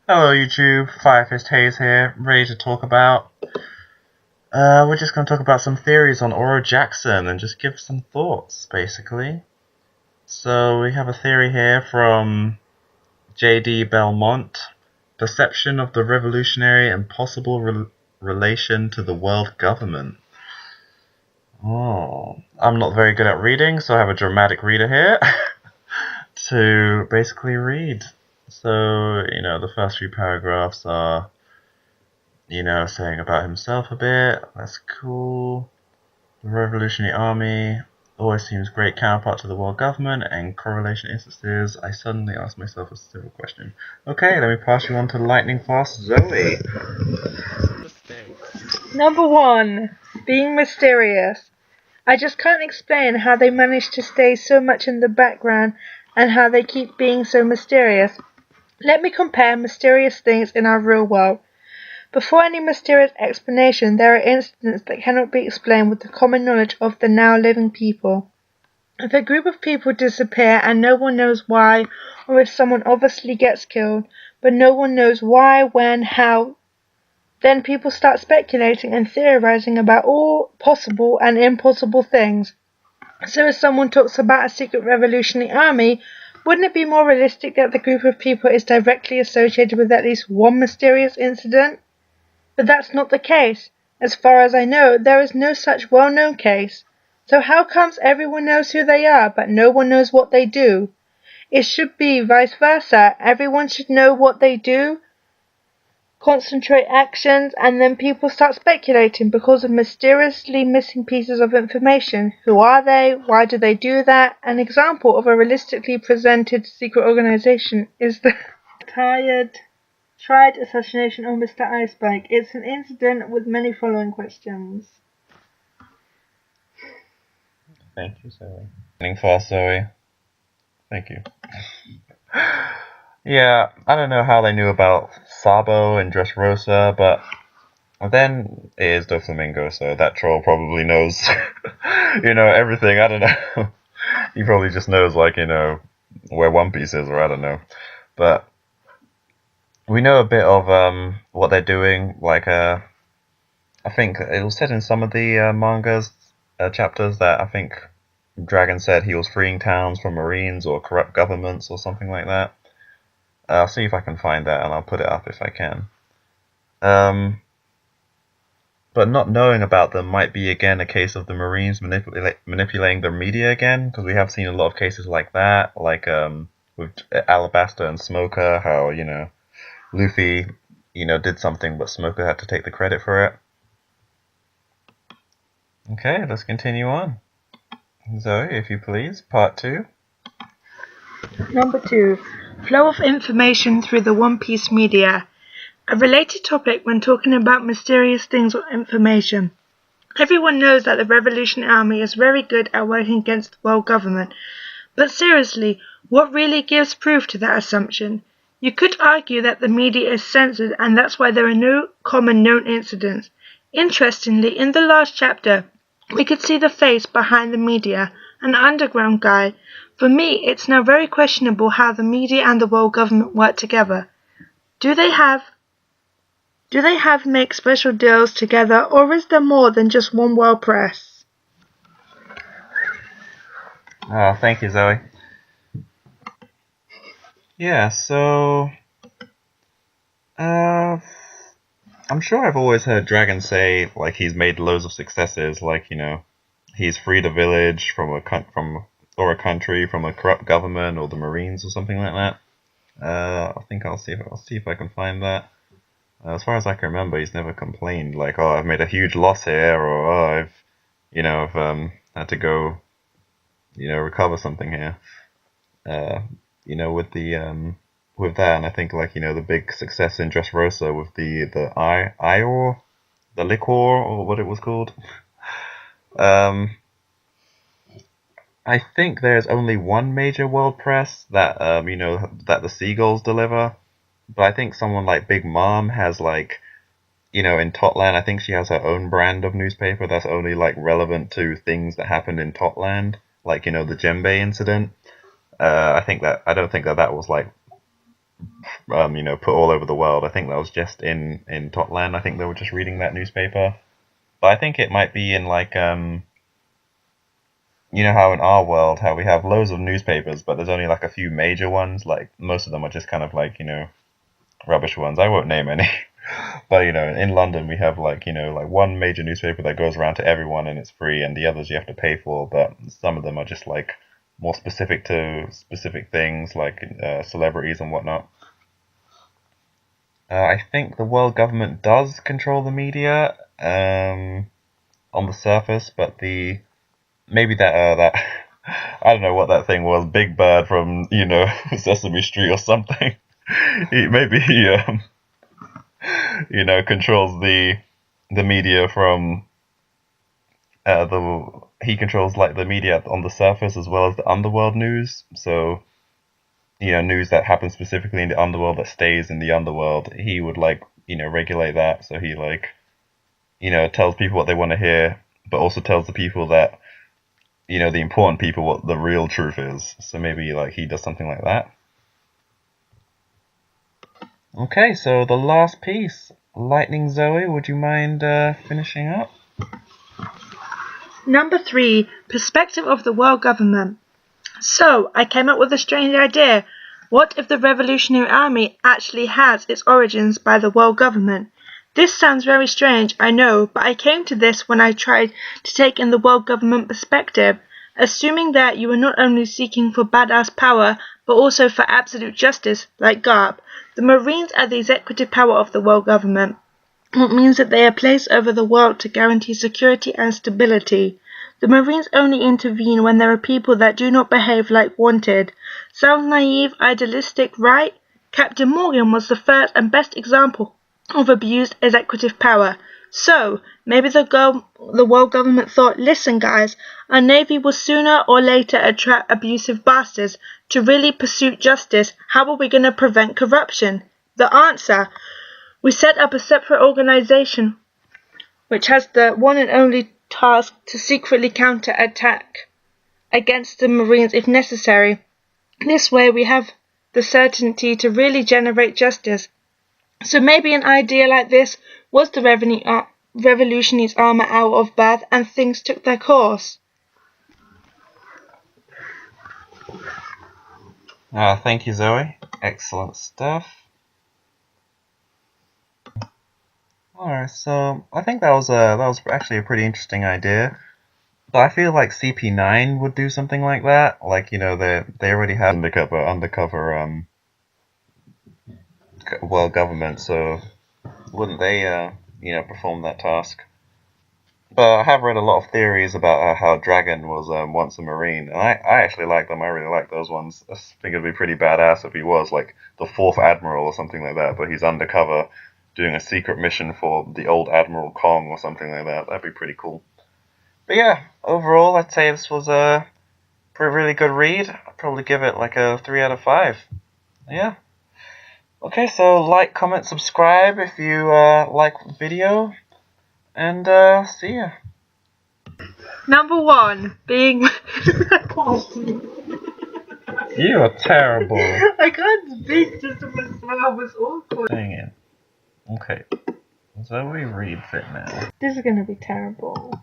Hello YouTube, Firefist Hayes here, ready to talk about... we're just going to talk about some theories on OroJackson and just give some thoughts, basically. So we have a theory here from J.D. Belmont. Perception of the revolutionary and possible relation to the world government. Oh, I'm not very good at reading, so I have a dramatic reader here to basically read. So, the first few paragraphs are saying about himself a bit. That's cool. The Revolutionary Army always seems great counterpart to the world government and correlation instances. I suddenly asked myself a simple question. Okay, let me pass you on to lightning fast Zoe. Number 1. Being mysterious. I just can't explain how they manage to stay so much in the background and how they keep being so mysterious. Let me compare mysterious things in our real world. Before any mysterious explanation, there are incidents that cannot be explained with the common knowledge of the now living people. If a group of people disappear and no one knows why, or if someone obviously gets killed, but no one knows why, when, how, then people start speculating and theorizing about all possible and impossible things. So if someone talks about a secret revolutionary army, wouldn't it be more realistic that the group of people is directly associated with at least one mysterious incident? But that's not the case. As far as I know, there is no such well-known case. So how comes everyone knows who they are, but no one knows what they do? It should be vice versa. Everyone should know what they do, concentrate actions, and then people start speculating because of mysteriously missing pieces of information. Who are they? Why do they do that? An example of a realistically presented secret organization is the tried assassination of Mr. Icebike. It's an incident with many following questions. Thank you, Zoe. Lightning fast Zoe. Thank you. Yeah, I don't know how they knew about Sabo and Dressrosa, but then it is Doflamingo, so that troll probably knows, everything. I don't know. He probably just knows, where One Piece is, or I don't know. But we know a bit of what they're doing. I think it was said in some of the mangas chapters that I think Dragon said he was freeing towns from marines or corrupt governments or something like that. I'll see if I can find that and I'll put it up if I can. But not knowing about them might be again a case of the Marines manipulating the media again, because we have seen a lot of cases like that, with Alabasta and Smoker, how, Luffy, did something but Smoker had to take the credit for it. Okay, let's continue on. Zoe, if you please, part 2. Number 2. Flow of information through the One Piece media. A related topic when talking about mysterious things or information. Everyone knows that the Revolutionary Army is very good at working against the world government. But seriously, what really gives proof to that assumption? You could argue that the media is censored and that's why there are no common known incidents. Interestingly, in the last chapter, we could see the face behind the media, an underground guy. For me, it's now very questionable how the media and the world government work together. Do they make special deals together, or is there more than just one world press? Oh, thank you, Zoe. Yeah, so... I'm sure I've always heard Dragon say, he's made loads of successes, he's freed a village or a country from a corrupt government or the Marines or something like that. I think I'll see if I can find that. As far as I can remember, he's never complained I've made a huge loss here, or I've had to go, recover something here. With that, and I think the big success in Dressrosa with the Ior, the liquor, or what it was called. I think there's only one major world press that that the Seagulls deliver. But I think someone like Big Mom has in Totland, I think she has her own brand of newspaper that's only relevant to things that happened in Totland, the Djembe incident. I don't think that was put all over the world. I think that was just in Totland. I think they were just reading that newspaper. But I think it might be in like how in our world, how we have loads of newspapers, but there's only like a few major ones. Like most of them are just kind of like rubbish ones. I won't name any. But in London we have like like one major newspaper that goes around to everyone and it's free, and the others you have to pay for. But some of them are just like more specific to specific things, like celebrities and whatnot. I think the world government does control the media on the surface, but maybe that I don't know what that thing was, Big Bird from Sesame Street or something. Maybe he controls the media from the he controls like the media on the surface as well as the underworld news. So news that happens specifically in the underworld that stays in the underworld, he would like regulate that. So he like tells people what they want to hear, but also tells the people that the important people what the real truth is. So maybe like he does something like that. Okay, so the last piece, Lightning Zoe, would you mind finishing up? Number 3, perspective of the world government. So, I came up with a strange idea. What if the Revolutionary Army actually has its origins by the world government? This sounds very strange, I know, but I came to this when I tried to take in the world government perspective, assuming that you are not only seeking for badass power, but also for absolute justice, like Garp. The Marines are the executive power of the world government, which means that they are placed over the world to guarantee security and stability. The Marines only intervene when there are people that do not behave like wanted. Sounds naive, idealistic, right? Captain Morgan was the first and best example of abused executive power. So, maybe the world government thought, listen guys, our navy will sooner or later attract abusive bastards. To really pursue justice, how are we going to prevent corruption? The answer: we set up a separate organization which has the one and only task to secretly counter-attack against the Marines if necessary. This way we have the certainty to really generate justice. So maybe an idea like this was the revolutionaries' armor out of birth and things took their course. Thank you, Zoe. Excellent stuff. Alright, so I think that was actually a pretty interesting idea. But I feel like CP9 would do something like that. Like they already have undercover world government, so wouldn't they perform that task? But I have read a lot of theories about how Dragon was once a Marine, and I actually like them. I really like those ones. I think it'd be pretty badass if he was like the 4th Admiral or something like that, but he's undercover doing a secret mission for the old Admiral Kong or something like that. That'd be pretty cool. But yeah, overall, I'd say this was a really good read. I'd probably give it like a 3 out of 5. Yeah. Okay, so like, comment, subscribe if you like the video, and see ya. Number 1, being... You are terrible. I can't speak, just my smile was awkward. Hang in. Okay. Zoe reads it now. This is gonna be terrible.